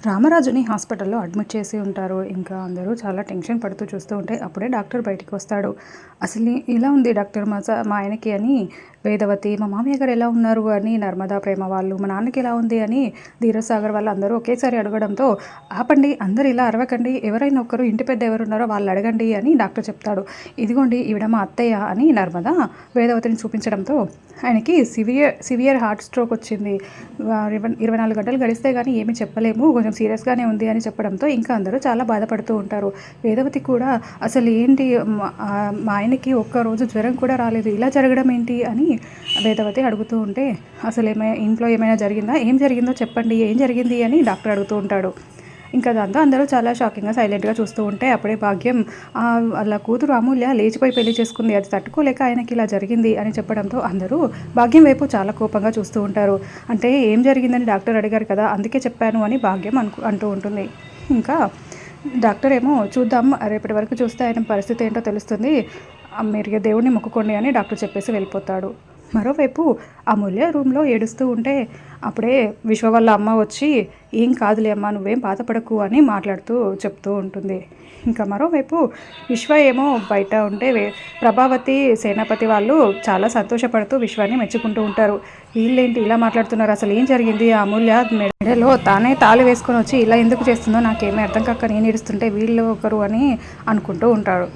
రామరాజుని హాస్పిటల్లో అడ్మిట్ చేసి ఉంటారు. ఇంకా అందరూ చాలా టెన్షన్ పడుతూ చూస్తూ ఉంటే అప్పుడే డాక్టర్ బయటికి వస్తాడు. అసలు ఇలా ఉంది డాక్టర్ మా ఆయనకి అని వేదవతి, మా మామయ్య గారు ఎలా ఉన్నారు అని నర్మదా, ప్రేమ వాళ్ళు, మా నాన్నకి ఎలా ఉంది అని ధీరసాగర్ వాళ్ళు అందరూ ఒకేసారి అడగడంతో, ఆపండి అందరు ఇలా అరవకండి, ఎవరైనా ఒకరు ఇంటి పెద్ద ఎవరున్నారో వాళ్ళు అడగండి అని డాక్టర్ చెప్తాడు. ఇదిగోండి ఈవిడ మా అత్తయ్య అని నర్మదా వేదవతిని చూపించడంతో ఆయనకి సివియర్ హార్ట్ స్ట్రోక్ వచ్చింది. 24 గంటలు గడిస్తే కానీ ఏమీ చెప్పలేము, కొంచెం సీరియస్గానే ఉంది అని చెప్పడంతో ఇంకా అందరూ చాలా బాధపడుతూ ఉంటారు. వేదవతి కూడా అసలు ఏంటి మా ఆయనకి ఒక్కరోజు జ్వరం కూడా రాలేదు, ఇలా జరగడం ఏంటి అని వేదవతి అడుగుతూ ఉంటే, అసలు ఇంట్లో ఏమైనా జరిగిందా, ఏం జరిగిందో చెప్పండి, ఏం జరిగింది అని డాక్టర్ అడుగుతూ ఉంటాడు. ఇంకా దాంతో అందరూ చాలా షాకింగ్గా సైలెంట్గా చూస్తూ ఉంటే అప్పుడే భాగ్యం వాళ్ళ కూతురు అమూల్య లేచిపోయి పెళ్లి చేసుకుంది, అది తట్టుకోలేక ఆయనకి ఇలా జరిగింది అని చెప్పడంతో అందరూ భాగ్యం వైపు చాలా కోపంగా చూస్తూ ఉంటారు. అంటే ఏం జరిగిందని డాక్టర్ అడిగారు కదా, అందుకే చెప్పాను అని భాగ్యం అంటూ ఉంటుంది. ఇంకా డాక్టర్ ఏమో చూద్దాం, రేపటి వరకు చూస్తే ఆయన పరిస్థితి ఏంటో తెలుస్తుంది, మీరు దేవుడిని మొక్కుకోండి అని డాక్టర్ చెప్పేసి వెళ్ళిపోతాడు. మరోవైపు అమూల్య రూమ్లో ఏడుస్తూ ఉంటే అప్పుడే విశ్వ వాళ్ళ అమ్మ వచ్చి, ఏం కాదులే అమ్మ, నువ్వేం బాధపడకు అని మాట్లాడుతూ చెప్తూ ఉంటుంది. ఇంకా మరోవైపు విశ్వ ఏమో బయట ఉంటే ప్రభావతి, సేనాపతి వాళ్ళు చాలా సంతోషపడుతూ విశ్వాన్ని మెచ్చుకుంటూ ఉంటారు. వీళ్ళేంటి ఇలా మాట్లాడుతున్నారు, అసలు ఏం జరిగింది, అమూల్య మెడలో తానే తాళి వేసుకొని వచ్చి ఇలా ఎందుకు చేస్తుందో నాకేమీ అర్థం కాక నేను ఏడుస్తుంటే వీళ్ళు ఒకరు అని అనుకుంటూ ఉంటాడు.